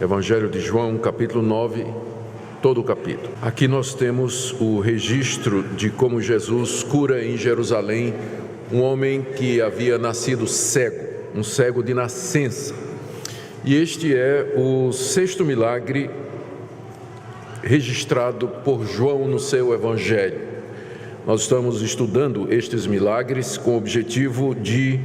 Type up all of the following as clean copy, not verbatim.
Evangelho de João, capítulo 9, todo o capítulo. Aqui nós temos o registro de como Jesus cura em Jerusalém um homem que havia nascido cego, um cego de nascença. E este é o sexto milagre registrado por João no seu Evangelho. Nós estamos estudando estes milagres com o objetivo de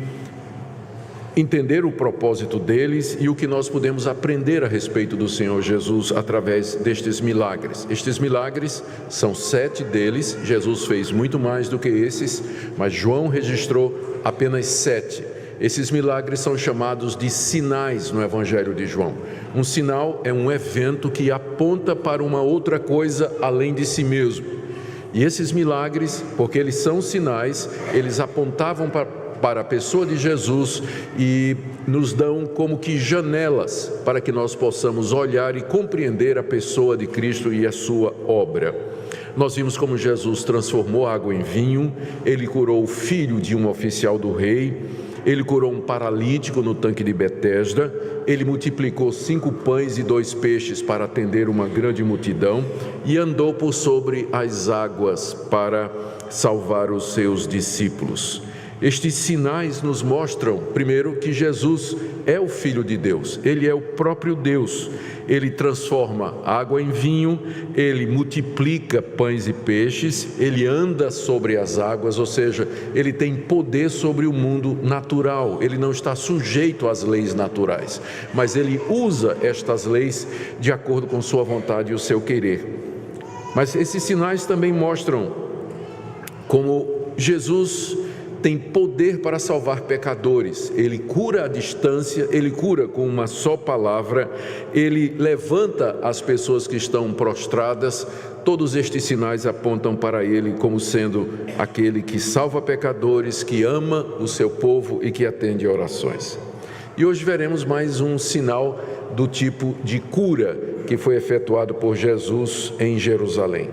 entender o propósito deles e o que nós podemos aprender a respeito do Senhor Jesus através destes milagres. Estes milagres são 7 deles, Jesus fez muito mais do que esses, mas João registrou apenas 7. Esses milagres são chamados de sinais no Evangelho de João. Um sinal é um evento que aponta para uma outra coisa além de si mesmo. E esses milagres, porque eles são sinais, eles apontavam para a pessoa de Jesus e nos dão como que janelas para que nós possamos olhar e compreender a pessoa de Cristo e a sua obra. Nós vimos como Jesus transformou água em vinho, ele curou o filho de um oficial do rei, ele curou um paralítico no tanque de Betesda, ele multiplicou 5 pães e 2 peixes para atender uma grande multidão e andou por sobre as águas para salvar os seus discípulos. Estes sinais nos mostram, primeiro, que Jesus é o Filho de Deus, ele é o próprio Deus. Ele transforma água em vinho, ele multiplica pães e peixes, ele anda sobre as águas, ou seja, ele tem poder sobre o mundo natural, ele não está sujeito às leis naturais, mas ele usa estas leis de acordo com sua vontade e o seu querer. Mas esses sinais também mostram como Jesus tem poder para salvar pecadores. Ele cura à distância, ele cura com uma só palavra, ele levanta as pessoas que estão prostradas. Todos estes sinais apontam para ele como sendo aquele que salva pecadores, que ama o seu povo e que atende orações. E hoje veremos mais um sinal do tipo de cura que foi efetuado por Jesus em Jerusalém.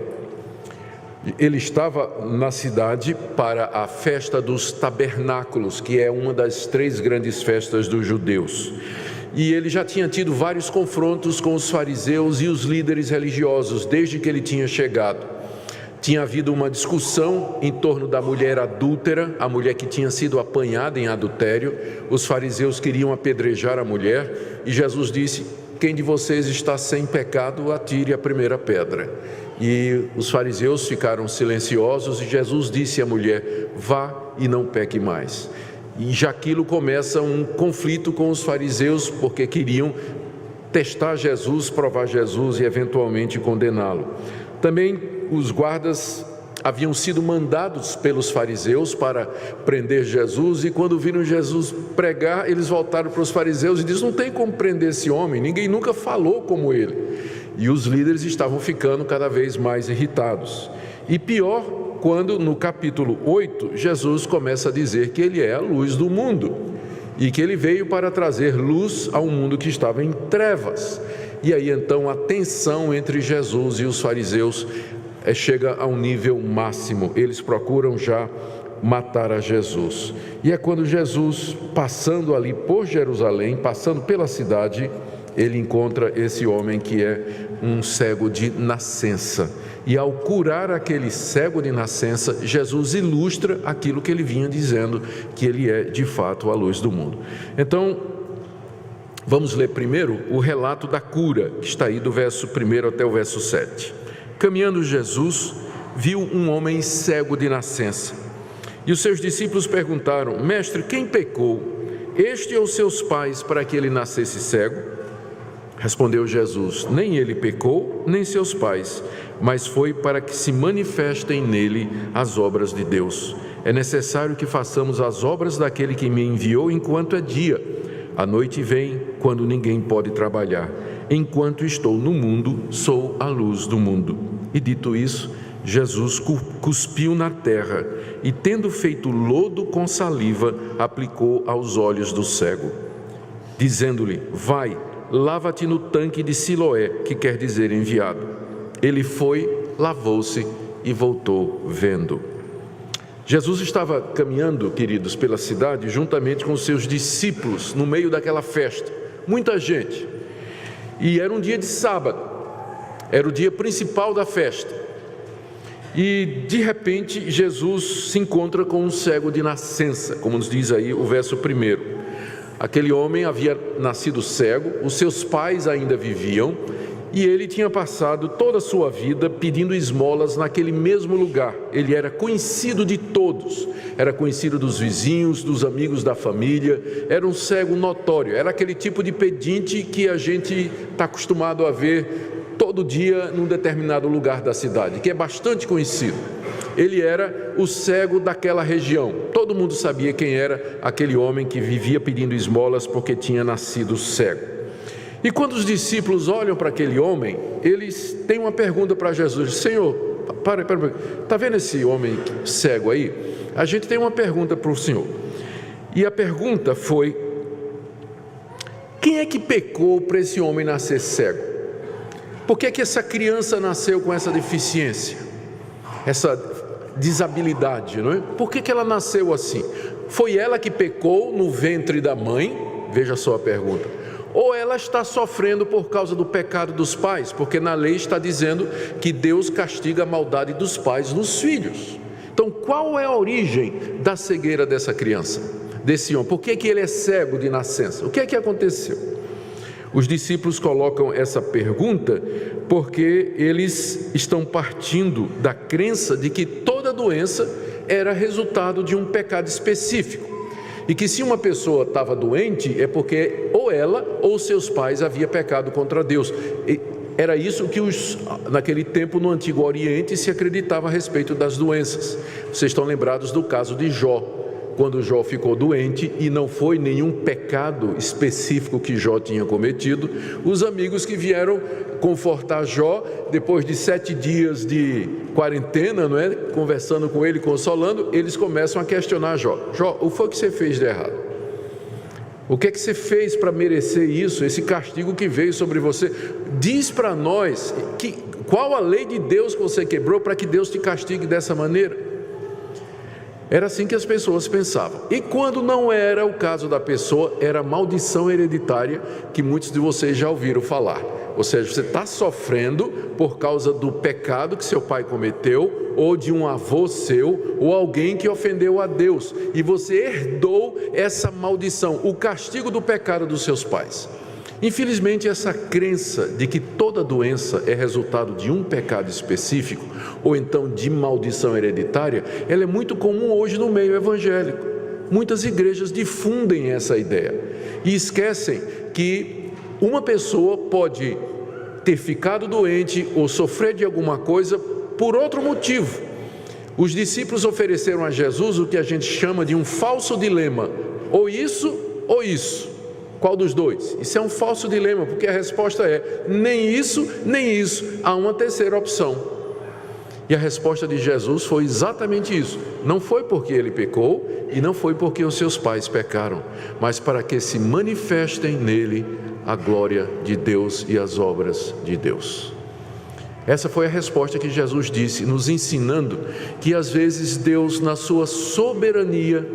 Ele estava na cidade para a festa dos tabernáculos, que é uma das 3 grandes festas dos judeus. E ele já tinha tido vários confrontos com os fariseus e os líderes religiosos, desde que ele tinha chegado. Tinha havido uma discussão em torno da mulher adúltera, a mulher que tinha sido apanhada em adultério. Os fariseus queriam apedrejar a mulher e Jesus disse: quem de vocês está sem pecado, atire a primeira pedra. E os fariseus ficaram silenciosos e Jesus disse à mulher: vá e não peque mais. E já aquilo começa um conflito com os fariseus, porque queriam testar Jesus, provar Jesus e eventualmente condená-lo. Também os guardas haviam sido mandados pelos fariseus para prender Jesus, e quando viram Jesus pregar, eles voltaram para os fariseus e disseram: não tem como prender esse homem, ninguém nunca falou como ele. E os líderes estavam ficando cada vez mais irritados. E pior, quando no capítulo 8, Jesus começa a dizer que ele é a luz do mundo e que ele veio para trazer luz a um mundo que estava em trevas. E aí então a tensão entre Jesus e os fariseus chega a um nível máximo. Eles procuram já matar a Jesus. E é quando Jesus, passando ali por Jerusalém, passando pela cidade, ele encontra esse homem que é um cego de nascença. E ao curar aquele cego de nascença, Jesus ilustra aquilo que ele vinha dizendo, que ele é de fato a luz do mundo. Então, vamos ler primeiro o relato da cura, que está aí do verso 1 até o verso 7. Caminhando Jesus, viu um homem cego de nascença. E os seus discípulos perguntaram: mestre, quem pecou, este ou seus pais, para que ele nascesse cego? Respondeu Jesus: nem ele pecou, nem seus pais, mas foi para que se manifestem nele as obras de Deus. É necessário que façamos as obras daquele que me enviou enquanto é dia. A noite vem, quando ninguém pode trabalhar. Enquanto estou no mundo, sou a luz do mundo. E dito isso, Jesus cuspiu na terra e, tendo feito lodo com saliva, aplicou aos olhos do cego, dizendo-lhe: vai, lava-te no tanque de Siloé, que quer dizer enviado. Ele foi, lavou-se e voltou vendo. Jesus estava caminhando, queridos, pela cidade, juntamente com os seus discípulos, no meio daquela festa. Muita gente. E era um dia de sábado, era o dia principal da festa. E de repente Jesus se encontra com um cego de nascença, como nos diz aí o verso 1. Aquele homem havia nascido cego, os seus pais ainda viviam, e ele tinha passado toda a sua vida pedindo esmolas naquele mesmo lugar. Ele era conhecido de todos, era conhecido dos vizinhos, dos amigos da família, era um cego notório, era aquele tipo de pedinte que a gente está acostumado a ver todo dia num determinado lugar da cidade, que é bastante conhecido. Ele era o cego daquela região, todo mundo sabia quem era aquele homem que vivia pedindo esmolas porque tinha nascido cego. E quando os discípulos olham para aquele homem, eles têm uma pergunta para Jesus: Senhor, para, está vendo esse homem cego aí? A gente tem uma pergunta para o Senhor. E a pergunta foi: quem é que pecou para esse homem nascer cego? Por que é que essa criança nasceu com essa deficiência, essa desabilidade, não é? Por que ela nasceu assim? Foi ela que pecou no ventre da mãe? Veja só a pergunta. Ou ela está sofrendo por causa do pecado dos pais? Porque na lei está dizendo que Deus castiga a maldade dos pais nos filhos. Então, qual é a origem da cegueira dessa criança, desse homem? Por que ele é cego de nascença? O que é que aconteceu? Os discípulos colocam essa pergunta porque eles estão partindo da crença de que toda doença era resultado de um pecado específico. E que se uma pessoa estava doente é porque ou ela ou seus pais haviam pecado contra Deus. E era isso que naquele tempo no Antigo Oriente se acreditava a respeito das doenças. Vocês estão lembrados do caso de Jó, quando Jó ficou doente e não foi nenhum pecado específico que Jó tinha cometido. Os amigos que vieram confortar Jó, depois de 7 dias de quarentena, não é? Conversando com ele, consolando, eles começam a questionar Jó: Jó, o que foi que você fez de errado? O que é que você fez para merecer isso, esse castigo que veio sobre você? Diz para nós qual a lei de Deus que você quebrou para que Deus te castigue dessa maneira. Era assim que as pessoas pensavam. E quando não era o caso da pessoa, era maldição hereditária, que muitos de vocês já ouviram falar. Ou seja, você está sofrendo por causa do pecado que seu pai cometeu, ou de um avô seu, ou alguém que ofendeu a Deus, e você herdou essa maldição, o castigo do pecado dos seus pais. Infelizmente, essa crença de que toda doença é resultado de um pecado específico, ou então de maldição hereditária, ela é muito comum hoje no meio evangélico. Muitas igrejas difundem essa ideia e esquecem que uma pessoa pode ter ficado doente ou sofrer de alguma coisa por outro motivo. Os discípulos ofereceram a Jesus o que a gente chama de um falso dilema: ou isso ou isso. Qual dos dois? Isso é um falso dilema, porque a resposta é nem isso, nem isso. Há uma terceira opção. E a resposta de Jesus foi exatamente isso. Não foi porque ele pecou e não foi porque os seus pais pecaram, mas para que se manifestem nele a glória de Deus e as obras de Deus. Essa foi a resposta que Jesus disse, nos ensinando que às vezes Deus, na sua soberania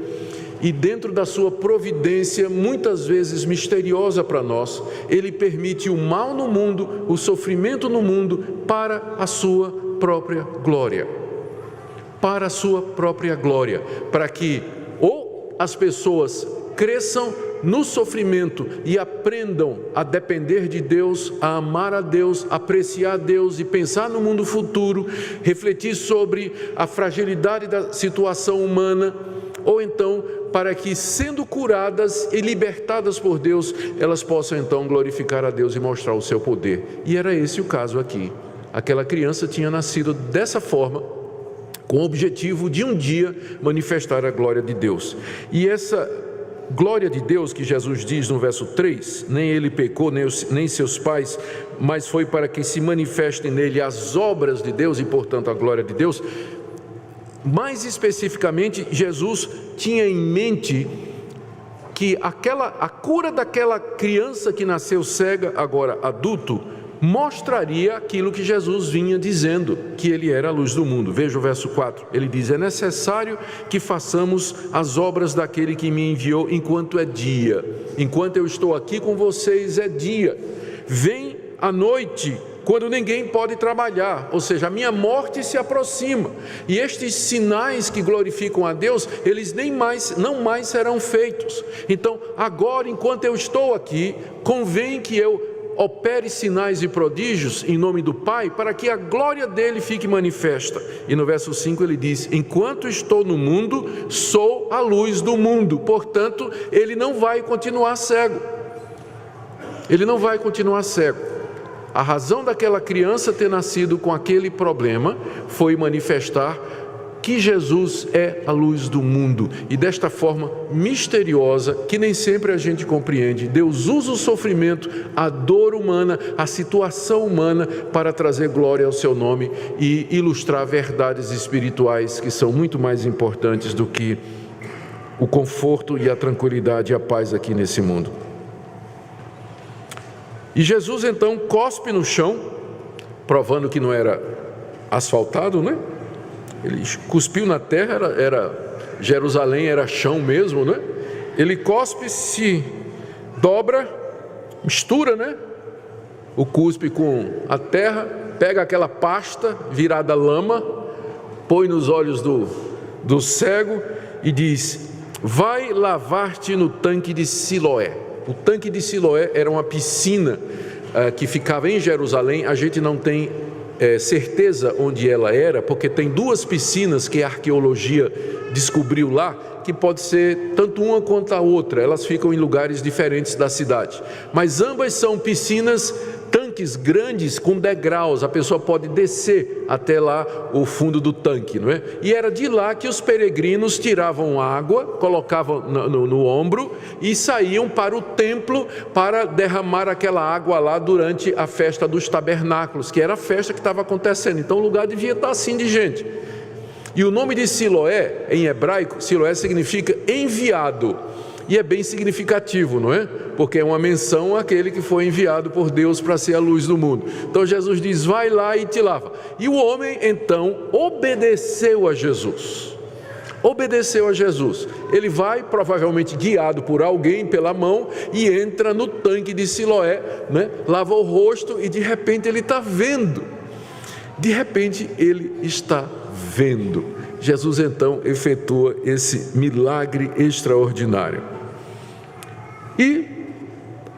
e dentro da sua providência, muitas vezes misteriosa para nós, ele permite o mal no mundo, o sofrimento no mundo, para a sua própria glória. Para a sua própria glória, para que ou as pessoas cresçam no sofrimento e aprendam a depender de Deus, a amar a Deus, apreciar a Deus e pensar no mundo futuro, refletir sobre a fragilidade da situação humana, ou então para que, sendo curadas e libertadas por Deus, elas possam então glorificar a Deus e mostrar o seu poder. E era esse o caso aqui. Aquela criança tinha nascido dessa forma, com o objetivo de um dia manifestar a glória de Deus. E essa glória de Deus que Jesus diz no verso 3, nem ele pecou, nem seus pais, mas foi para que se manifestem nele as obras de Deus e, portanto, a glória de Deus. Mais especificamente, Jesus tinha em mente que a cura daquela criança que nasceu cega, agora adulto, mostraria aquilo que Jesus vinha dizendo, que ele era a luz do mundo. Veja o verso 4, ele diz: é necessário que façamos as obras daquele que me enviou enquanto é dia. Enquanto eu estou aqui com vocês é dia. vem à noite, quando ninguém pode trabalhar, ou seja, a minha morte se aproxima, e estes sinais que glorificam a Deus, eles não mais serão feitos. Então, agora, enquanto eu estou aqui, convém que eu opere sinais e prodígios em nome do Pai, para que a glória dele fique manifesta. E no verso 5 ele diz: enquanto estou no mundo, sou a luz do mundo. Portanto, ele não vai continuar cego. Ele não vai continuar cego. A razão daquela criança ter nascido com aquele problema foi manifestar que Jesus é a luz do mundo. E desta forma misteriosa, que nem sempre a gente compreende, Deus usa o sofrimento, a dor humana, a situação humana, para trazer glória ao seu nome e ilustrar verdades espirituais que são muito mais importantes do que o conforto e a tranquilidade e a paz aqui nesse mundo. E Jesus então cospe no chão, provando que não era asfaltado, né? Ele cuspiu na terra, Jerusalém era chão mesmo, né? Ele cospe, se dobra, mistura, né? O cuspe com a terra, pega aquela pasta virada lama, põe nos olhos do cego e diz: vai lavar-te no tanque de Siloé. O tanque de Siloé era uma piscina que ficava em Jerusalém. A gente não tem certeza onde ela era, porque tem duas piscinas que a arqueologia descobriu lá, que pode ser tanto uma quanto a outra. Elas ficam em lugares diferentes da cidade, mas ambas são piscinas, tanques grandes com degraus. A pessoa pode descer até lá o fundo do tanque, não é? E era de lá que os peregrinos tiravam água, colocavam no ombro e saíam para o templo para derramar aquela água lá durante a festa dos tabernáculos, que era a festa que estava acontecendo. Então o lugar devia estar assim de gente. E o nome de Siloé, em hebraico, Siloé significa enviado. E é bem significativo, não é? Porque é uma menção àquele que foi enviado por Deus para ser a luz do mundo. Então Jesus diz: vai lá e te lava. E o homem então obedeceu a Jesus. Obedeceu a Jesus. Ele vai, provavelmente guiado por alguém pela mão, e entra no tanque de Siloé, né? Lava o rosto e de repente ele está vendo. De repente ele está vendo. Jesus então efetua esse milagre extraordinário. E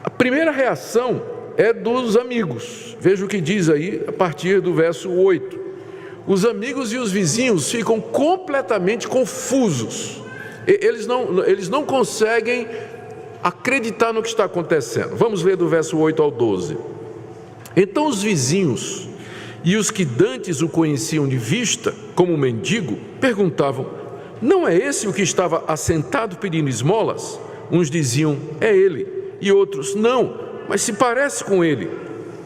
a primeira reação é dos amigos. Veja o que diz aí a partir do verso 8. Os amigos e os vizinhos ficam completamente confusos. Eles não conseguem acreditar no que está acontecendo. Vamos ler do verso 8 ao 12. Então os vizinhos e os que dantes o conheciam de vista, como mendigo, perguntavam: não é esse o que estava assentado pedindo esmolas? Uns diziam: é ele. E outros: não, mas se parece com ele.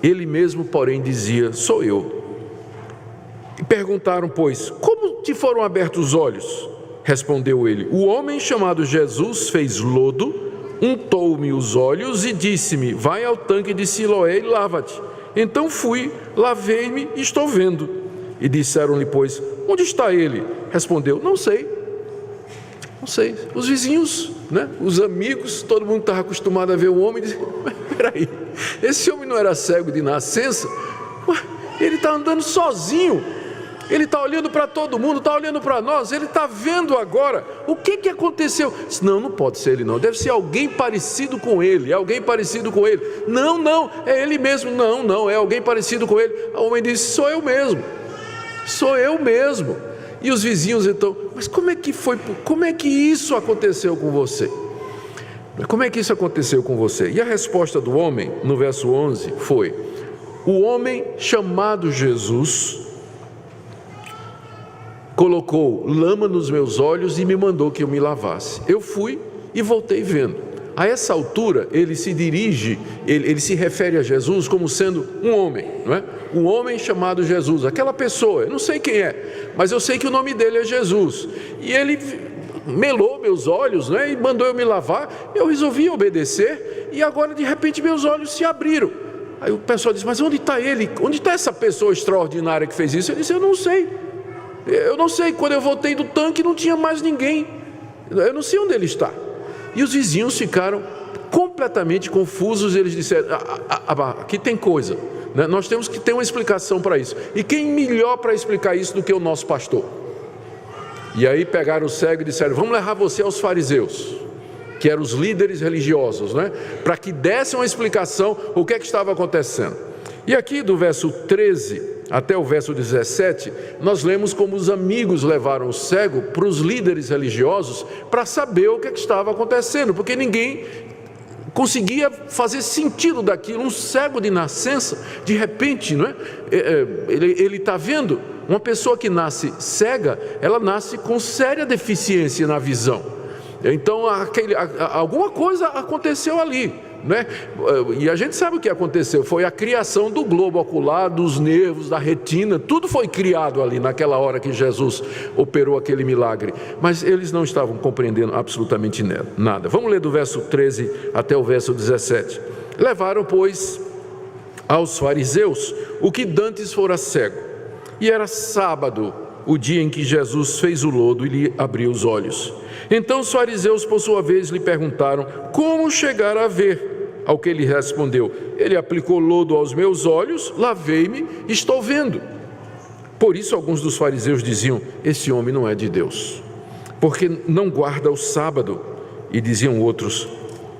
Ele mesmo, porém, dizia: sou eu. E perguntaram, pois: como te foram abertos os olhos? Respondeu ele: o homem chamado Jesus fez lodo, untou-me os olhos e disse-me: vai ao tanque de Siloé e lava-te. Então fui, lavei-me e estou vendo. E disseram-lhe, pois: onde está ele? Respondeu: não sei. Não sei. Os vizinhos, né? Os amigos, todo mundo estava acostumado a ver o homem e dizia: mas peraí, esse homem não era cego de nascença? Ué, ele está andando sozinho, ele está olhando para todo mundo, está olhando para nós, ele está vendo agora. O que aconteceu? Não pode ser ele não, deve ser alguém parecido com ele, alguém parecido com ele. Não, é ele mesmo. Não, é alguém parecido com ele. O homem disse: sou eu mesmo. E os vizinhos então: mas como é que isso aconteceu com você? Como é que isso aconteceu com você? E a resposta do homem, no verso 11, foi: o homem chamado Jesus colocou lama nos meus olhos e me mandou que eu me lavasse. Eu fui e voltei vendo. A essa altura, ele se refere a Jesus como sendo um homem, não é? Um homem chamado Jesus, aquela pessoa, eu não sei quem é, mas eu sei que o nome dele é Jesus. E ele melou meus olhos, né? E mandou eu me lavar. Eu resolvi obedecer e agora de repente meus olhos se abriram. Aí o pessoal disse: mas onde está ele? Onde está essa pessoa extraordinária que fez isso? Eu disse: eu não sei, quando eu voltei do tanque não tinha mais ninguém, eu não sei onde ele está. E os vizinhos ficaram completamente completamente confusos. Eles disseram: aqui tem coisa, né? Nós temos que ter uma explicação para isso. E quem melhor para explicar isso do que o nosso pastor? E aí pegaram o cego e disseram: vamos levar você aos fariseus, que eram os líderes religiosos, né? Para que dessem uma explicação o que é que estava acontecendo. E aqui do verso 13 até o verso 17, nós lemos como os amigos levaram o cego para os líderes religiosos para saber o que é que estava acontecendo, porque ninguém conseguia fazer sentido daquilo. Um cego de nascença, de repente, não é? Ele está vendo. Uma pessoa que nasce cega, ela nasce com séria deficiência na visão. Então alguma coisa aconteceu ali, né? E a gente sabe o que aconteceu. Foi a criação do globo ocular, dos nervos, da retina. Tudo foi criado ali naquela hora que Jesus operou aquele milagre. Mas eles não estavam compreendendo absolutamente nada. Vamos ler do verso 13 até o verso 17. Levaram, pois, aos fariseus o que dantes fora cego, e era sábado, o dia em que Jesus fez o lodo e lhe abriu os olhos. Então os fariseus, por sua vez, lhe perguntaram: como chegar a ver? Ao que ele respondeu: ele aplicou lodo aos meus olhos, lavei-me, estou vendo. Por isso alguns dos fariseus diziam: esse homem não é de Deus, porque não guarda o sábado. E diziam outros: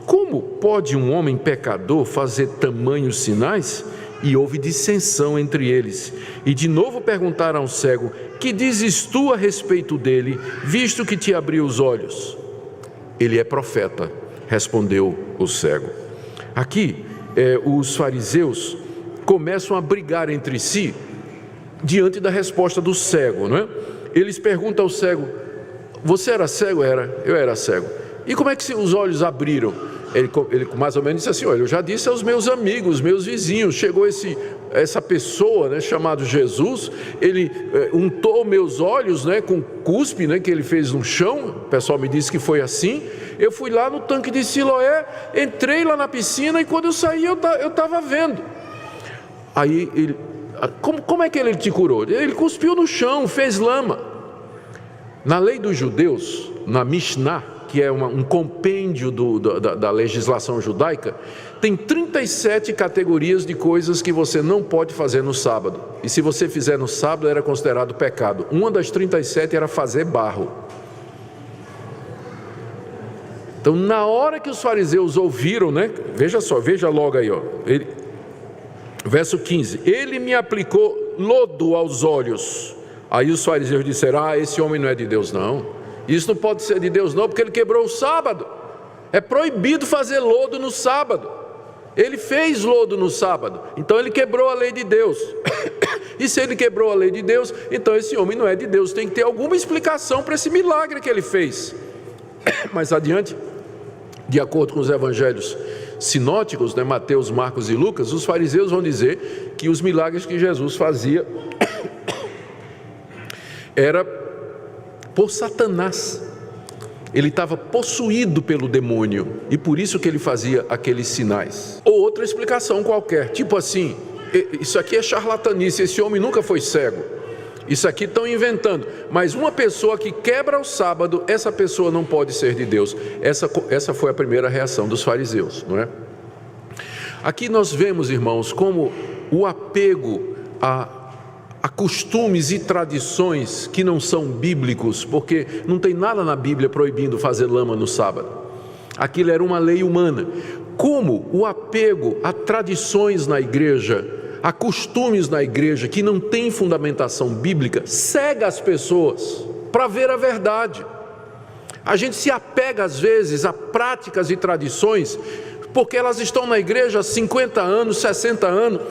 como pode um homem pecador fazer tamanhos sinais? E houve dissensão entre eles. E de novo perguntaram ao cego: que dizes tu a respeito dele, visto que te abriu os olhos? Ele é profeta, respondeu o cego. Aqui, os fariseus começam a brigar entre si diante da resposta do cego, não é? Eles perguntam ao cego: você era cego? Eu era cego. E como é que os olhos abriram? Ele mais ou menos disse assim: olha, eu já disse aos meus amigos, meus vizinhos, chegou essa pessoa, né, chamado Jesus, ele untou meus olhos, né, com cuspe, né, que ele fez no chão. O pessoal me disse que foi assim. Eu fui lá no tanque de Siloé, entrei lá na piscina, e quando eu saí eu estava vendo. Aí como é que ele te curou? Ele cuspiu no chão, fez lama. Na lei dos judeus, na Mishnah, que é um compêndio da legislação judaica, tem 37 categorias de coisas que você não pode fazer no sábado. E se você fizer no sábado, era considerado pecado. Uma das 37 era fazer barro. Então, na hora que os fariseus ouviram, né? Veja logo aí, ó. Verso 15: ele me aplicou lodo aos olhos. Aí os fariseus disseram: esse homem não é de Deus, não. Isso não pode ser de Deus, não, porque ele quebrou o sábado. É proibido fazer lodo no sábado. Ele fez lodo no sábado, então ele quebrou a lei de Deus. E se ele quebrou a lei de Deus, então esse homem não é de Deus. Tem que ter alguma explicação para esse milagre que ele fez. Mais adiante, de acordo com os evangelhos sinóticos, né, Mateus, Marcos e Lucas, os fariseus vão dizer que os milagres que Jesus fazia era por Satanás. Ele estava possuído pelo demônio, e por isso que ele fazia aqueles sinais. Ou outra explicação qualquer, tipo assim: isso aqui é charlatanice, esse homem nunca foi cego, isso aqui estão inventando. Mas uma pessoa que quebra o sábado, essa pessoa não pode ser de Deus. Essa foi a primeira reação dos fariseus, não é? Aqui nós vemos, irmãos, como o apego a costumes e tradições que não são bíblicos, porque não tem nada na Bíblia proibindo fazer lama no sábado. Aquilo era uma lei humana. Como o apego a tradições na igreja, a costumes na igreja que não tem fundamentação bíblica, cega as pessoas para ver a verdade. A gente se apega às vezes a práticas e tradições porque elas estão na igreja há 50 anos, 60 anos.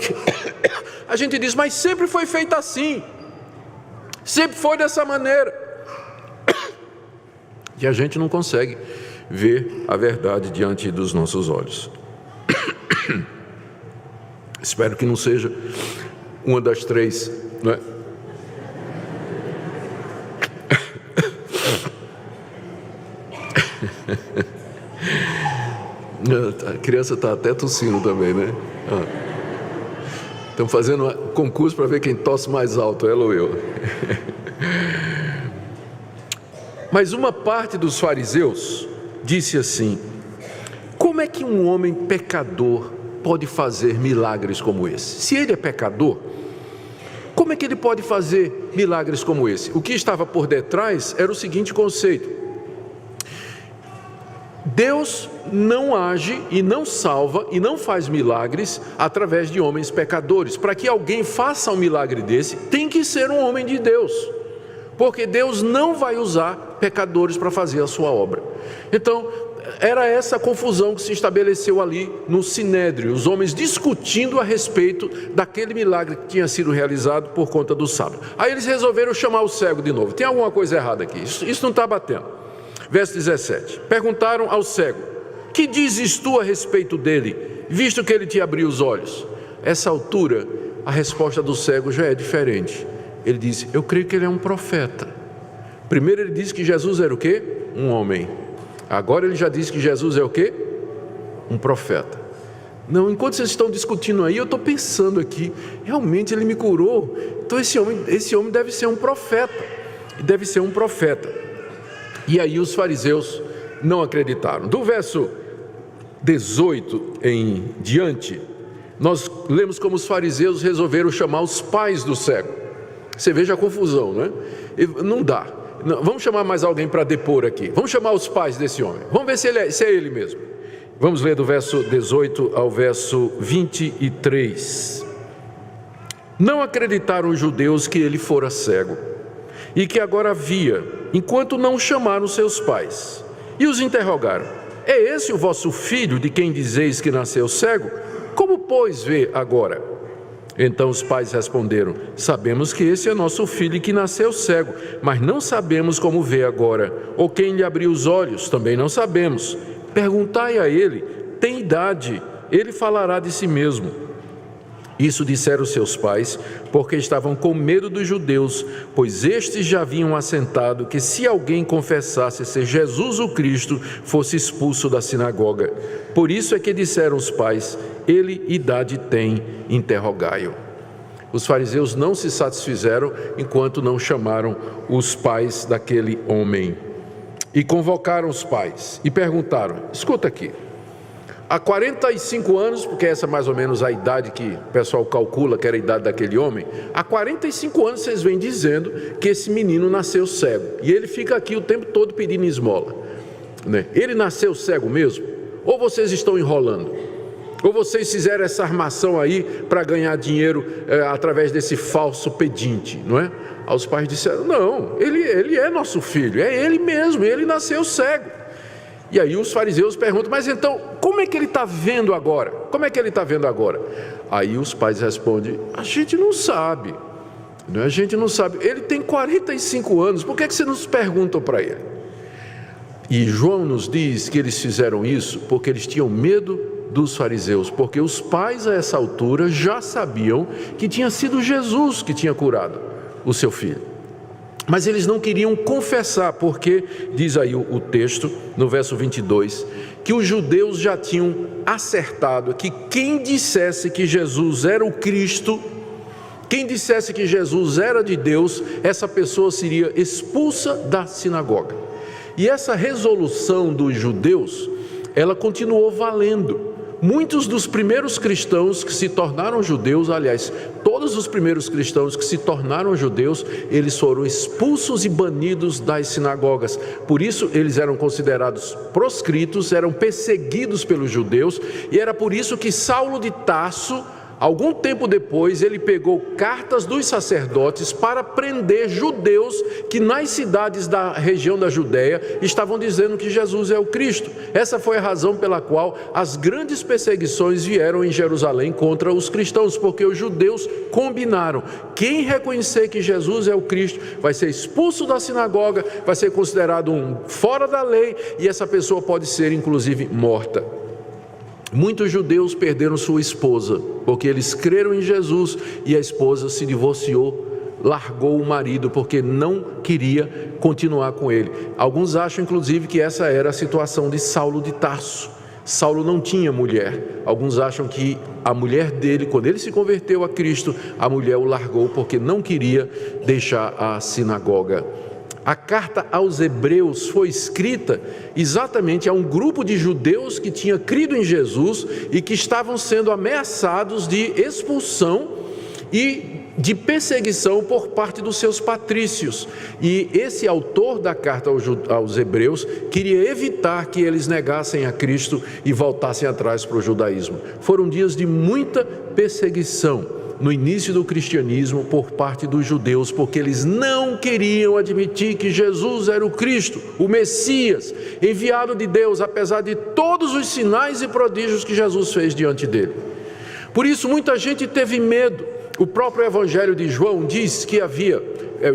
A gente diz: mas sempre foi feita assim, sempre foi dessa maneira. E a gente não consegue ver a verdade diante dos nossos olhos. Espero que não seja uma das três, não é? A criança está até tossindo também, né? Estão fazendo um concurso para ver quem tosse mais alto, ela ou eu. Mas uma parte dos fariseus disse assim: como como é que um homem pecador pode fazer milagres como esse? Se ele é pecador, como é que ele pode fazer milagres como esse? O que estava por detrás era o seguinte conceito: Deus não age e não salva e não faz milagres através de homens pecadores. Para que alguém faça um milagre desse, tem que ser um homem de Deus, porque Deus não vai usar pecadores para fazer a sua obra. Então, era essa a confusão que se estabeleceu ali no Sinédrio, os homens discutindo a respeito daquele milagre que tinha sido realizado por conta do sábado. Aí eles resolveram chamar o cego de novo. Tem alguma coisa errada aqui, isso não está batendo. Verso 17, perguntaram ao cego: que dizes tu a respeito dele, visto que ele te abriu os olhos? Essa altura, a resposta do cego já é diferente. Ele diz: eu creio que ele é um profeta. Primeiro ele disse que Jesus era o quê? Um homem. Agora ele já disse que Jesus é o quê? Um profeta. Não, enquanto vocês estão discutindo aí, eu estou pensando aqui, realmente ele me curou. Então esse homem deve ser um profeta. Deve ser um profeta. E aí os fariseus não acreditaram. Do verso 18 em diante, nós lemos como os fariseus resolveram chamar os pais do cego. Você veja a confusão, não é? Não dá. Não, vamos chamar mais alguém para depor aqui. Vamos chamar os pais desse homem. Vamos ver se é ele mesmo. Vamos ler do verso 18 ao verso 23. Não acreditaram os judeus que ele fora cego e que agora via, enquanto não chamaram seus pais. E os interrogaram: é esse o vosso filho de quem dizeis que nasceu cego? Como, pois, vê agora? Então os pais responderam: sabemos que esse é nosso filho que nasceu cego, mas não sabemos como vê agora, ou quem lhe abriu os olhos, também não sabemos. Perguntai a ele, tem idade, ele falará de si mesmo. Isso disseram seus pais, porque estavam com medo dos judeus, pois estes já haviam assentado que se alguém confessasse ser Jesus o Cristo, fosse expulso da sinagoga. Por isso é que disseram os pais: ele idade tem, interrogai-o. Os fariseus não se satisfizeram enquanto não chamaram os pais daquele homem. E convocaram os pais e perguntaram: escuta aqui, há 45 anos, porque essa é mais ou menos a idade que o pessoal calcula que era a idade daquele homem, há 45 anos vocês vêm dizendo que esse menino nasceu cego, e ele fica aqui o tempo todo pedindo esmola, né? Ele nasceu cego mesmo? Ou vocês estão enrolando? Ou vocês fizeram essa armação aí para ganhar dinheiro através desse falso pedinte, não é? Aí os pais disseram: não, ele é nosso filho, é ele mesmo, ele nasceu cego. E aí os fariseus perguntam: mas então, como é que ele está vendo agora? Como é que ele está vendo agora? Aí os pais respondem: a gente não sabe, não é? A gente não sabe, ele tem 45 anos, por que vocês não perguntam para ele? E João nos diz que eles fizeram isso porque eles tinham medo dos fariseus, porque os pais a essa altura já sabiam que tinha sido Jesus que tinha curado o seu filho. Mas eles não queriam confessar, porque diz aí o texto, no verso 22, que os judeus já tinham acertado que quem dissesse que Jesus era o Cristo, quem dissesse que Jesus era de Deus, essa pessoa seria expulsa da sinagoga. E essa resolução dos judeus, ela continuou valendo. Muitos dos primeiros cristãos que se tornaram judeus, aliás, todos os primeiros cristãos que se tornaram judeus, eles foram expulsos e banidos das sinagogas. Por isso eles eram considerados proscritos, eram perseguidos pelos judeus, e era por isso que Saulo de Tarso, algum tempo depois, ele pegou cartas dos sacerdotes para prender judeus que nas cidades da região da Judéia estavam dizendo que Jesus é o Cristo. Essa foi a razão pela qual as grandes perseguições vieram em Jerusalém contra os cristãos, porque os judeus combinaram: quem reconhecer que Jesus é o Cristo vai ser expulso da sinagoga, vai ser considerado um fora da lei, e essa pessoa pode ser inclusive morta. Muitos judeus perderam sua esposa, porque eles creram em Jesus, e a esposa se divorciou, largou o marido, porque não queria continuar com ele. Alguns acham inclusive que essa era a situação de Saulo de Tarso. Saulo não tinha mulher. Alguns acham que a mulher dele, quando ele se converteu a Cristo, a mulher o largou porque não queria deixar a sinagoga. A carta aos Hebreus foi escrita exatamente a um grupo de judeus que tinha crido em Jesus e que estavam sendo ameaçados de expulsão e de perseguição por parte dos seus patrícios. E esse autor da carta aos Hebreus queria evitar que eles negassem a Cristo e voltassem atrás para o judaísmo. Foram dias de muita perseguição no início do cristianismo por parte dos judeus, porque eles não queriam admitir que Jesus era o Cristo, o Messias, enviado de Deus, apesar de todos os sinais e prodígios que Jesus fez diante dele. Por isso muita gente teve medo. O próprio Evangelho de João diz que havia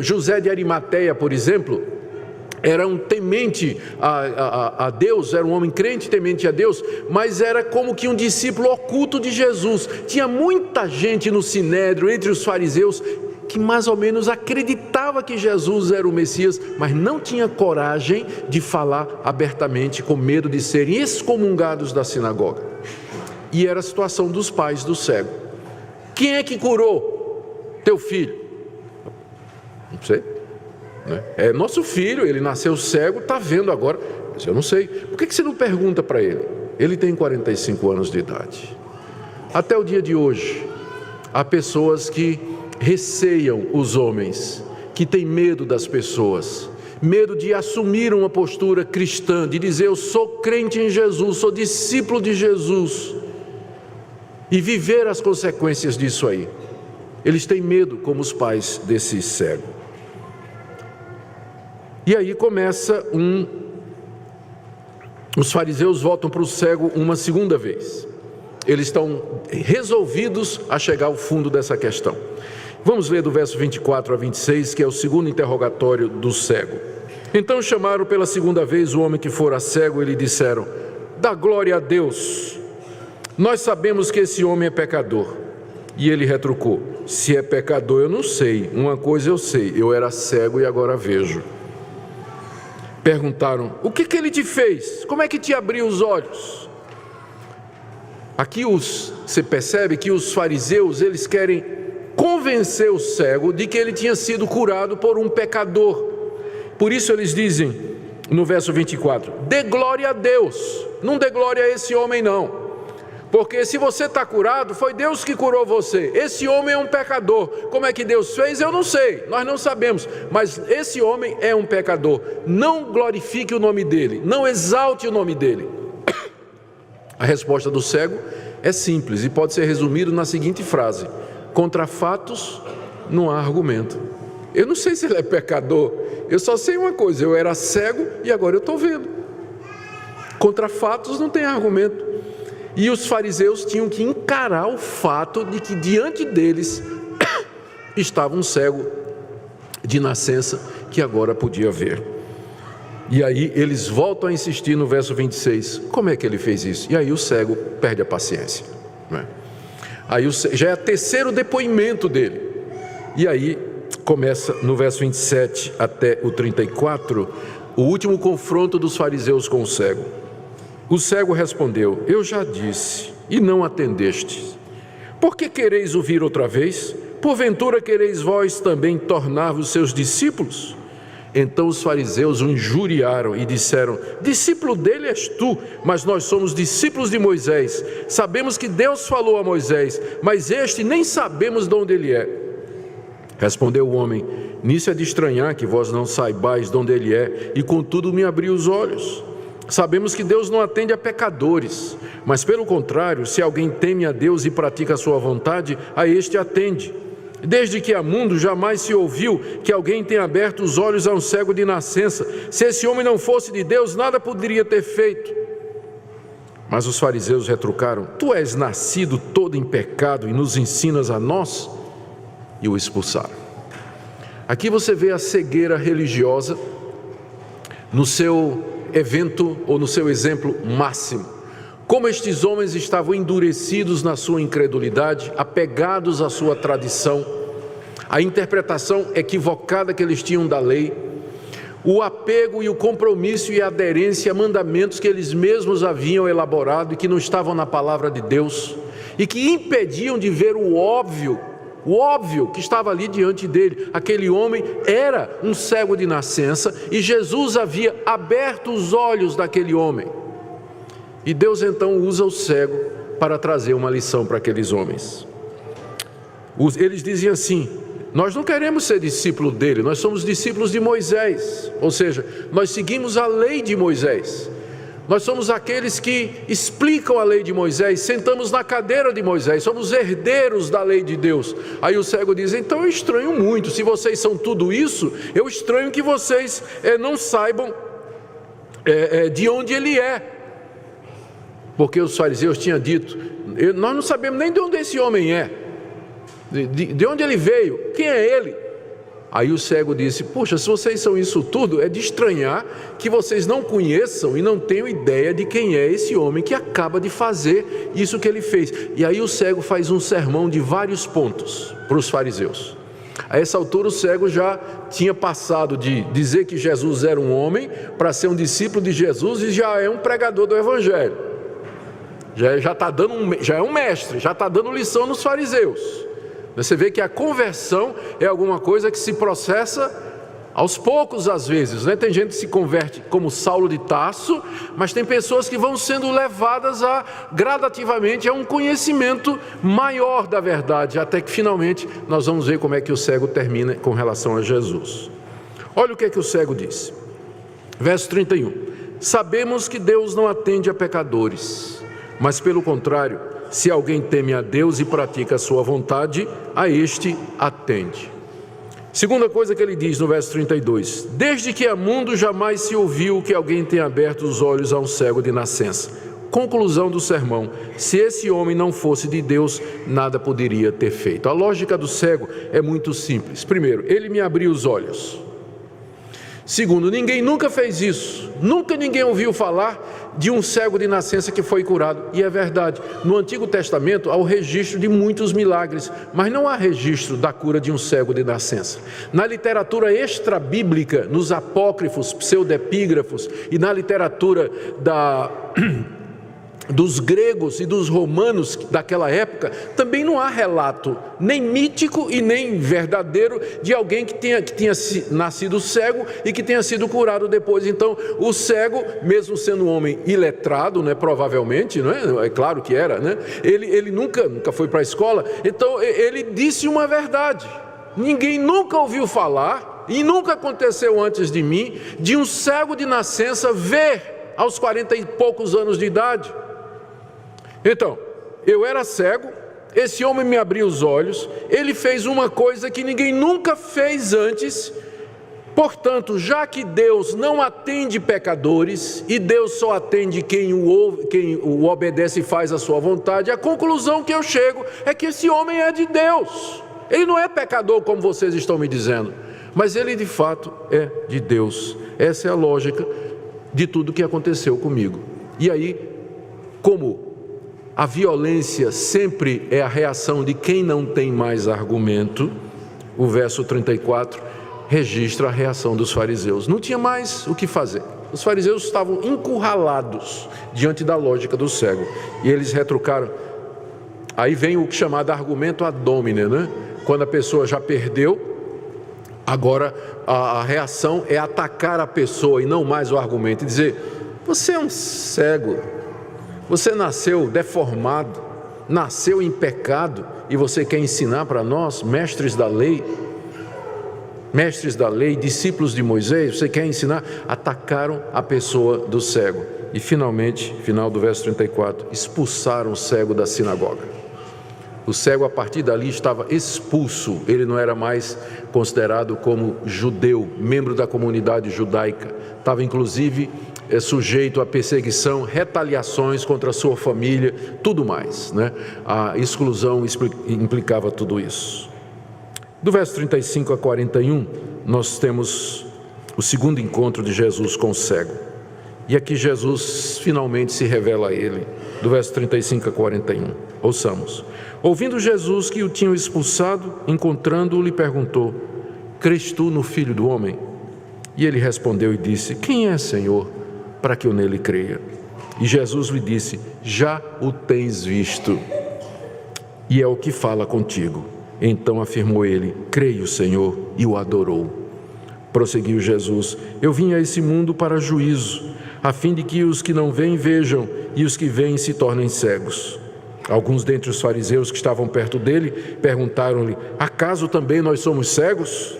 José de Arimateia, por exemplo, era um temente a Deus, era um homem crente temente a Deus, mas era como que um discípulo oculto de Jesus. Tinha muita gente no Sinédrio, entre os fariseus, que mais ou menos acreditava que Jesus era o Messias, mas não tinha coragem de falar abertamente, com medo de serem excomungados da sinagoga. E era a situação dos pais do cego. Quem é que curou teu filho? Não sei. É nosso filho, ele nasceu cego, está vendo agora. Mas eu não sei. Por que você não pergunta para ele? Ele tem 45 anos de idade. Até o dia de hoje, há pessoas que receiam os homens, que têm medo das pessoas, medo de assumir uma postura cristã, de dizer eu sou crente em Jesus, sou discípulo de Jesus, e viver as consequências disso aí. Eles têm medo, como os pais desse cego. E aí começa os fariseus voltam para o cego uma segunda vez. Eles estão resolvidos a chegar ao fundo dessa questão. Vamos ler do verso 24 a 26, que é o segundo interrogatório do cego. Então chamaram pela segunda vez o homem que fora cego e lhe disseram: dá glória a Deus, nós sabemos que esse homem é pecador. E ele retrucou: se é pecador eu não sei, uma coisa eu sei, eu era cego e agora vejo. Perguntaram: o que ele te fez? Como é que te abriu os olhos? Aqui você percebe que os fariseus, eles querem convencer o cego de que ele tinha sido curado por um pecador. Por isso eles dizem no verso 24: dê glória a Deus, não dê glória a esse homem não. Porque se você está curado, foi Deus que curou você. Esse homem é um pecador. Como é que Deus fez? Eu não sei, nós não sabemos. Mas esse homem é um pecador. Não glorifique o nome dele, não exalte o nome dele. A resposta do cego é simples e pode ser resumido na seguinte frase: contra fatos não há argumento. Eu não sei se ele é pecador, eu só sei uma coisa: eu era cego e agora eu estou vendo. Contra fatos não tem argumento. E os fariseus tinham que encarar o fato de que diante deles estava um cego de nascença que agora podia ver. E aí eles voltam a insistir no verso 26, como é que ele fez isso? E aí o cego perde a paciência, não é? Aí já é o terceiro depoimento dele. E aí começa no verso 27 até o 34, o último confronto dos fariseus com o cego. O cego respondeu: eu já disse e não atendestes. Por que quereis ouvir outra vez? Porventura quereis vós também tornar-vos seus discípulos? Então os fariseus o injuriaram e disseram: discípulo dele és tu, mas nós somos discípulos de Moisés. Sabemos que Deus falou a Moisés, mas este nem sabemos de onde ele é. Respondeu o homem: nisso é de estranhar que vós não saibais de onde ele é, e contudo me abriu os olhos. Sabemos que Deus não atende a pecadores, mas pelo contrário, se alguém teme a Deus e pratica a sua vontade, a este atende. Desde que há mundo jamais se ouviu que alguém tenha aberto os olhos a um cego de nascença. Se esse homem não fosse de Deus, nada poderia ter feito. Mas os fariseus retrucaram: tu és nascido todo em pecado e nos ensinas a nós? E o expulsaram. Aqui você vê a cegueira religiosa no seu evento ou no seu exemplo máximo. Como estes homens estavam endurecidos na sua incredulidade, apegados à sua tradição, a interpretação equivocada que eles tinham da lei, o apego e o compromisso e a aderência a mandamentos que eles mesmos haviam elaborado e que não estavam na palavra de Deus, e que impediam de ver o óbvio o óbvio que estava ali diante dele. Aquele homem era um cego de nascença e Jesus havia aberto os olhos daquele homem. E Deus então usa o cego para trazer uma lição para aqueles homens. Eles diziam assim: nós não queremos ser discípulo dele, nós somos discípulos de Moisés. Ou seja, nós seguimos a lei de Moisés. Nós somos aqueles que explicam a lei de Moisés, sentamos na cadeira de Moisés, somos herdeiros da lei de Deus. Aí o cego diz: então eu estranho muito, se vocês são tudo isso, eu estranho que vocês não saibam de onde ele é. Porque os fariseus tinham dito: nós não sabemos nem de onde esse homem é, de onde ele veio, quem é ele? Aí o cego disse: poxa, se vocês são isso tudo, é de estranhar que vocês não conheçam e não tenham ideia de quem é esse homem que acaba de fazer isso que ele fez. E aí o cego faz um sermão de vários pontos para os fariseus. A essa altura o cego já tinha passado de dizer que Jesus era um homem para ser um discípulo de Jesus e já é um pregador do Evangelho. Já é um mestre, já está dando lição nos fariseus. Você vê que a conversão é alguma coisa que se processa aos poucos às vezes, né? Tem gente que se converte como Saulo de Tarso, mas tem pessoas que vão sendo levadas gradativamente a um conhecimento maior da verdade, até que finalmente nós vamos ver como é que o cego termina com relação a Jesus. Olha o que é que o cego diz. Verso 31. Sabemos que Deus não atende a pecadores, mas pelo contrário, se alguém teme a Deus e pratica a sua vontade, a este atende. Segunda coisa que ele diz no verso 32: desde que há mundo jamais se ouviu que alguém tenha aberto os olhos a um cego de nascença. Conclusão do sermão: se esse homem não fosse de Deus, nada poderia ter feito. A lógica do cego é muito simples. Primeiro, ele me abriu os olhos. Segundo, ninguém nunca fez isso, nunca ninguém ouviu falar de um cego de nascença que foi curado. E é verdade, no Antigo Testamento há o registro de muitos milagres, mas não há registro da cura de um cego de nascença. Na literatura extrabíblica, nos apócrifos, pseudepígrafos e na literatura dos gregos e dos romanos daquela época, também não há relato, nem mítico e nem verdadeiro, de alguém que tenha nascido cego e que tenha sido curado depois. Então, o cego, mesmo sendo um homem iletrado, né, provavelmente, é claro que era, né, ele nunca foi para a escola, então ele disse uma verdade. Ninguém nunca ouviu falar, e nunca aconteceu antes de mim, de um cego de nascença ver aos 40 e poucos anos de idade. Então, eu era cego, esse homem me abriu os olhos, ele fez uma coisa que ninguém nunca fez antes. Portanto, já que Deus não atende pecadores, e Deus só atende quem o obedece e faz a sua vontade, a conclusão que eu chego é que esse homem é de Deus. Ele não é pecador como vocês estão me dizendo, mas ele de fato é de Deus. Essa é a lógica de tudo que aconteceu comigo. E aí, como a violência sempre é a reação de quem não tem mais argumento, o verso 34 registra a reação dos fariseus. Não tinha mais o que fazer. Os fariseus estavam encurralados diante da lógica do cego. E eles retrucaram. Aí vem o chamado argumento ad hominem, né? Quando a pessoa já perdeu, agora a reação é atacar a pessoa e não mais o argumento. E dizer: você é um cego. Você nasceu deformado, nasceu em pecado, e você quer ensinar para nós, mestres da lei, discípulos de Moisés, você quer ensinar? Atacaram a pessoa do cego. E finalmente, final do verso 34, expulsaram o cego da sinagoga. O cego, a partir dali, estava expulso. Ele não era mais considerado como judeu, membro da comunidade judaica. Estava inclusive sujeito a perseguição, retaliações contra a sua família, tudo mais, né? A exclusão implicava tudo isso. Do verso 35 a 41, nós temos o segundo encontro de Jesus com o cego. E aqui Jesus finalmente se revela a ele, do verso 35 a 41. Ouçamos. Ouvindo Jesus que o tinham expulsado, encontrando-o, lhe perguntou: crês tu no Filho do Homem? E ele respondeu e disse: quem é, Senhor, para que eu nele creia? E Jesus lhe disse: já o tens visto, e é o que fala contigo. Então afirmou ele: creio, Senhor, e o adorou. Prosseguiu Jesus: eu vim a esse mundo para juízo, a fim de que os que não veem vejam e os que veem se tornem cegos. Alguns dentre os fariseus que estavam perto dele perguntaram-lhe: acaso também nós somos cegos?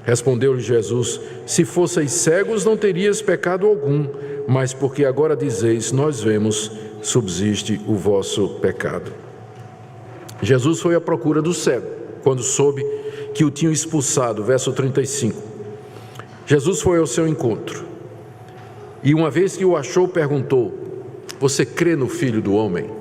Respondeu-lhe Jesus: se fosseis cegos não terias pecado algum, mas porque agora dizeis nós vemos, subsiste o vosso pecado. Jesus foi à procura do cego, quando soube que o tinham expulsado, verso 35. Jesus foi ao seu encontro, e uma vez que o achou, perguntou: você crê no Filho do Homem?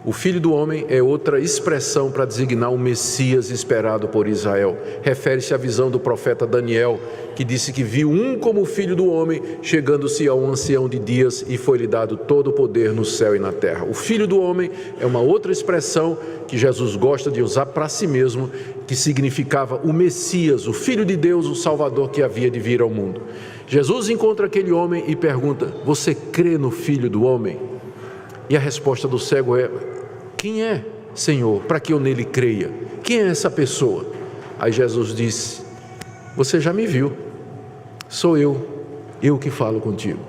O Filho do Homem é outra expressão para designar o Messias esperado por Israel. Refere-se à visão do profeta Daniel, que disse que viu um como o Filho do Homem, chegando-se a um ancião de dias, e foi-lhe dado todo o poder no céu e na terra. O Filho do Homem é uma outra expressão que Jesus gosta de usar para si mesmo, que significava o Messias, o Filho de Deus, o Salvador que havia de vir ao mundo. Jesus encontra aquele homem e pergunta: você crê no Filho do Homem? E a resposta do cego é: quem é, Senhor, para que eu nele creia? Quem é essa pessoa? Aí Jesus disse: você já me viu, sou eu que falo contigo.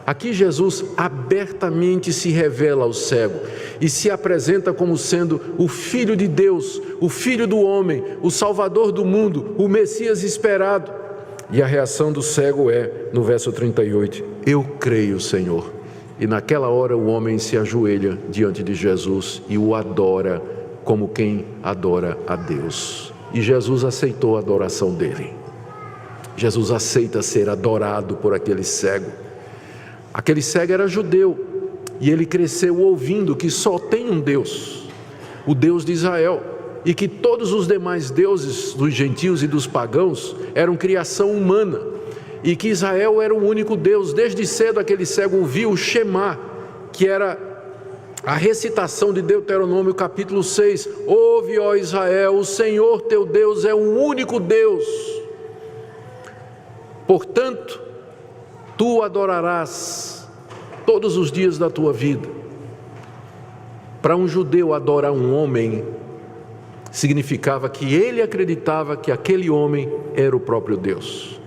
Aqui Jesus abertamente se revela ao cego e se apresenta como sendo o Filho de Deus, o Filho do Homem, o Salvador do mundo, o Messias esperado. E a reação do cego é, no verso 38, eu creio, Senhor. E naquela hora o homem se ajoelha diante de Jesus e o adora como quem adora a Deus. E Jesus aceitou a adoração dele. Jesus aceita ser adorado por aquele cego. Aquele cego era judeu e ele cresceu ouvindo que só tem um Deus, o Deus de Israel, e que todos os demais deuses dos gentios e dos pagãos eram criação humana, e que Israel era o único Deus. Desde cedo aquele cego ouviu o Shema, que era a recitação de Deuteronômio capítulo 6, ouve, ó Israel, o Senhor teu Deus é o único Deus, portanto, tu o adorarás todos os dias da tua vida. Para um judeu, adorar um homem significava que ele acreditava que aquele homem era o próprio Deus.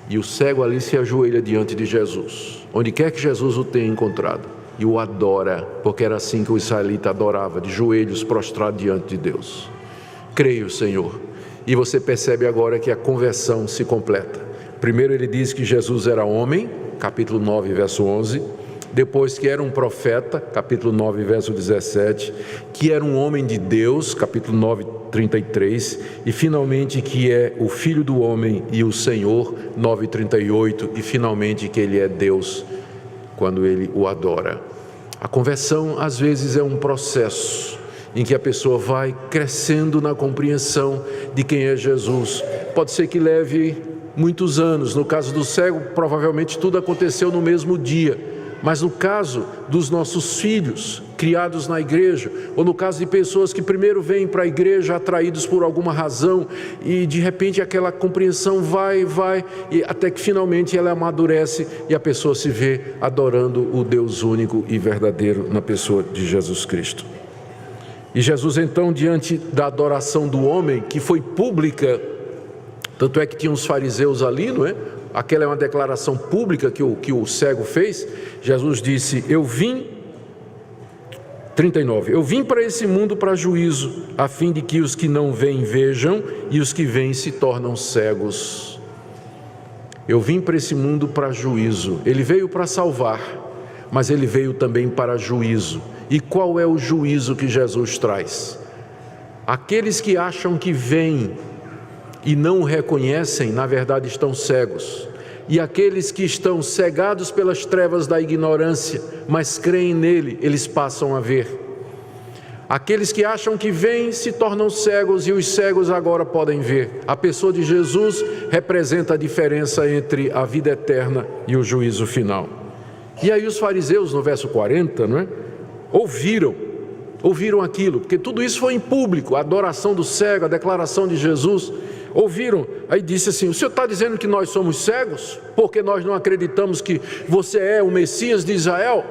E o cego ali se ajoelha diante de Jesus, onde quer que Jesus o tenha encontrado, e o adora, porque era assim que o israelita adorava, de joelhos prostrados diante de Deus. Creio, Senhor. E você percebe agora que a conversão se completa. Primeiro ele diz que Jesus era homem, capítulo 9, verso 11. Depois que era um profeta, capítulo 9, verso 17, que era um homem de Deus, capítulo 9, 33, e finalmente que é o Filho do Homem e o Senhor, 9, 38, e finalmente que ele é Deus, quando ele o adora. A conversão às vezes é um processo em que a pessoa vai crescendo na compreensão de quem é Jesus. Pode ser que leve muitos anos. No caso do cego, provavelmente tudo aconteceu no mesmo dia. Mas no caso dos nossos filhos criados na igreja, ou no caso de pessoas que primeiro vêm para a igreja atraídos por alguma razão, e de repente aquela compreensão vai, e até que finalmente ela amadurece e a pessoa se vê adorando o Deus único e verdadeiro na pessoa de Jesus Cristo. E Jesus então, diante da adoração do homem, que foi pública, tanto é que tinha uns fariseus ali, não é? Aquela é uma declaração pública que o cego fez. Jesus disse: eu vim, 39, eu vim para esse mundo para juízo, a fim de que os que não veem vejam e os que veem se tornam cegos. Eu vim para esse mundo para juízo. Ele veio para salvar, mas ele veio também para juízo. E qual é o juízo que Jesus traz? Aqueles que acham que veem e não o reconhecem, na verdade estão cegos. E aqueles que estão cegados pelas trevas da ignorância, mas creem nele, eles passam a ver. Aqueles que acham que veem se tornam cegos, e os cegos agora podem ver. A pessoa de Jesus representa a diferença entre a vida eterna e o juízo final. E aí os fariseus, no verso 40, não é? Ouviram aquilo, porque tudo isso foi em público, a adoração do cego, a declaração de Jesus. Ouviram, aí disse assim: o senhor está dizendo que nós somos cegos, porque nós não acreditamos que você é o Messias de Israel?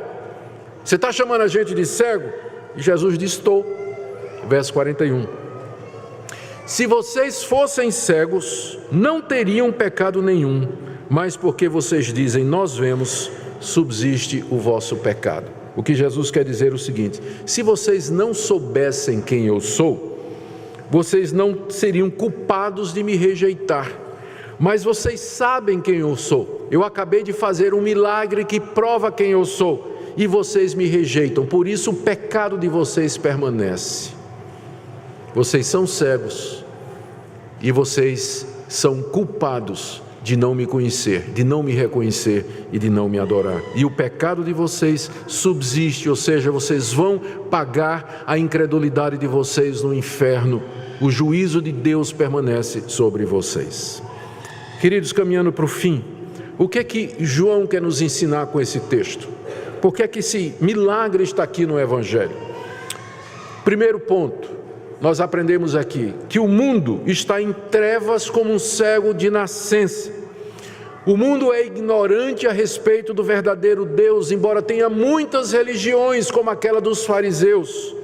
Você está chamando a gente de cego? E Jesus disse: estou. Verso 41. Se vocês fossem cegos, não teriam pecado nenhum, mas porque vocês dizem, nós vemos, subsiste o vosso pecado. O que Jesus quer dizer é o seguinte: se vocês não soubessem quem eu sou, vocês não seriam culpados de me rejeitar. Mas vocês sabem quem eu sou. Eu acabei de fazer um milagre que prova quem eu sou, e vocês me rejeitam. Por isso o pecado de vocês permanece. Vocês são cegos e vocês são culpados de não me conhecer, de não me reconhecer e de não me adorar. E o pecado de vocês subsiste, ou seja, vocês vão pagar a incredulidade de vocês no inferno. O juízo de Deus permanece sobre vocês. Queridos, caminhando para o fim, o que é que João quer nos ensinar com esse texto? Por que é que esse milagre está aqui no Evangelho? Primeiro ponto, nós aprendemos aqui que o mundo está em trevas como um cego de nascença. O mundo é ignorante a respeito do verdadeiro Deus, embora tenha muitas religiões como aquela dos fariseus.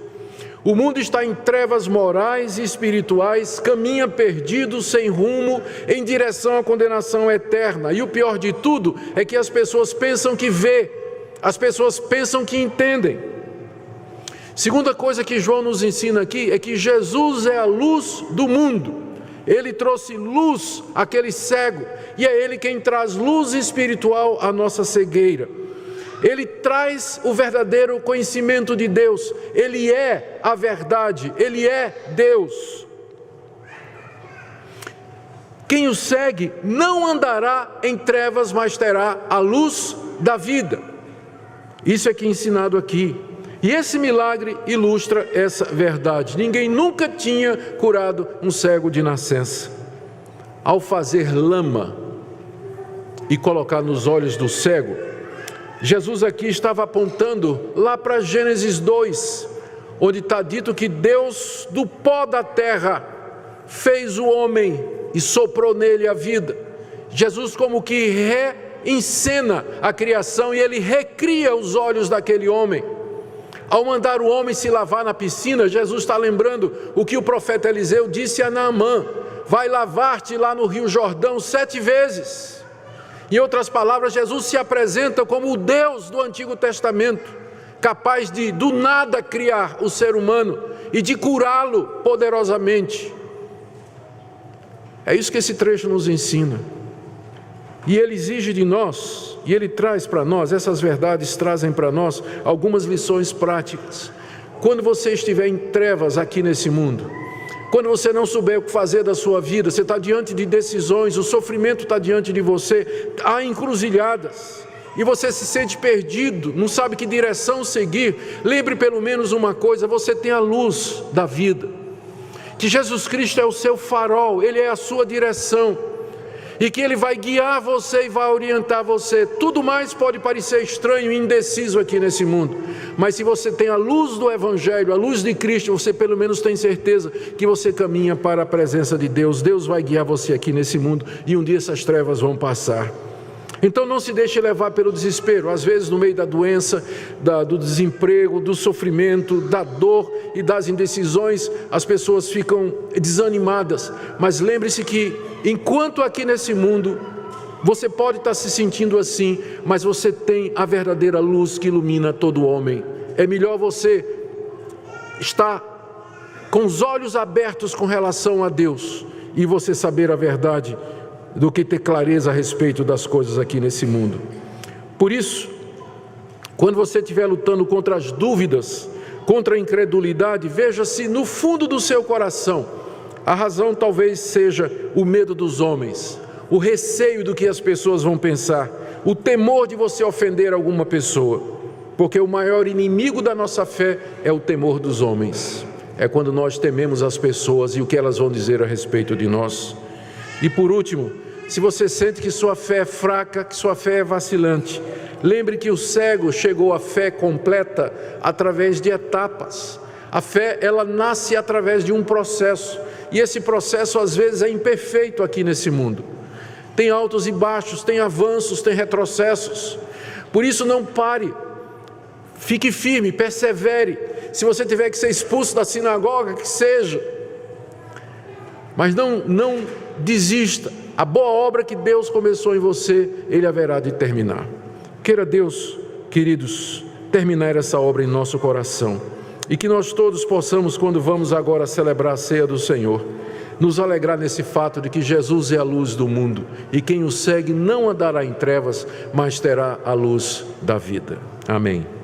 O mundo está em trevas morais e espirituais, caminha perdido, sem rumo, em direção à condenação eterna. E o pior de tudo é que as pessoas pensam que vê, as pessoas pensam que entendem. Segunda coisa que João nos ensina aqui é que Jesus é a luz do mundo. Ele trouxe luz àquele cego, e é Ele quem traz luz espiritual à nossa cegueira. Ele traz o verdadeiro conhecimento de Deus. Ele é a verdade, Ele é Deus. Quem o segue não andará em trevas, mas terá a luz da vida. Isso é que é ensinado aqui. E esse milagre ilustra essa verdade. Ninguém nunca tinha curado um cego de nascença. Ao fazer lama e colocar nos olhos do cego, Jesus aqui estava apontando lá para Gênesis 2, onde está dito que Deus do pó da terra fez o homem e soprou nele a vida. Jesus como que reencena a criação e ele recria os olhos daquele homem. Ao mandar o homem se lavar na piscina, Jesus está lembrando o que o profeta Eliseu disse a Naamã: vai lavar-te lá no Rio Jordão 7 vezes. Em outras palavras, Jesus se apresenta como o Deus do Antigo Testamento, capaz de do nada criar o ser humano e de curá-lo poderosamente. É isso que esse trecho nos ensina. E ele exige de nós, e ele traz para nós, essas verdades trazem para nós algumas lições práticas. Quando você estiver em trevas aqui nesse mundo, quando você não souber o que fazer da sua vida, você está diante de decisões, o sofrimento está diante de você, há encruzilhadas, e você se sente perdido, não sabe que direção seguir, lembre pelo menos uma coisa: você tem a luz da vida, que Jesus Cristo é o seu farol, Ele é a sua direção, e que Ele vai guiar você e vai orientar você. Tudo mais pode parecer estranho e indeciso aqui nesse mundo, mas se você tem a luz do Evangelho, a luz de Cristo, você pelo menos tem certeza que você caminha para a presença de Deus. Deus vai guiar você aqui nesse mundo, e um dia essas trevas vão passar. Então não se deixe levar pelo desespero. Às vezes no meio da doença, do desemprego, do sofrimento, da dor e das indecisões, as pessoas ficam desanimadas. Mas lembre-se que enquanto aqui nesse mundo você pode estar se sentindo assim, mas você tem a verdadeira luz que ilumina todo homem. É melhor você estar com os olhos abertos com relação a Deus e você saber a verdade, do que ter clareza a respeito das coisas aqui nesse mundo. Por isso, quando você estiver lutando contra as dúvidas, contra a incredulidade, veja se no fundo do seu coração a razão talvez seja o medo dos homens, o receio do que as pessoas vão pensar, o temor de você ofender alguma pessoa, porque o maior inimigo da nossa fé é o temor dos homens. É quando nós tememos as pessoas e o que elas vão dizer a respeito de nós. E por último, se você sente que sua fé é fraca, que sua fé é vacilante, lembre que o cego chegou à fé completa através de etapas. A fé, ela nasce através de um processo, e esse processo às vezes é imperfeito aqui nesse mundo. Tem altos e baixos, tem avanços, tem retrocessos. Por isso não pare, fique firme, persevere. Se você tiver que ser expulso da sinagoga, que seja. Mas não desista. A boa obra que Deus começou em você, Ele haverá de terminar. Queira Deus, queridos, terminar essa obra em nosso coração. E que nós todos possamos, quando vamos agora celebrar a ceia do Senhor, nos alegrar nesse fato de que Jesus é a luz do mundo. E quem o segue não andará em trevas, mas terá a luz da vida. Amém.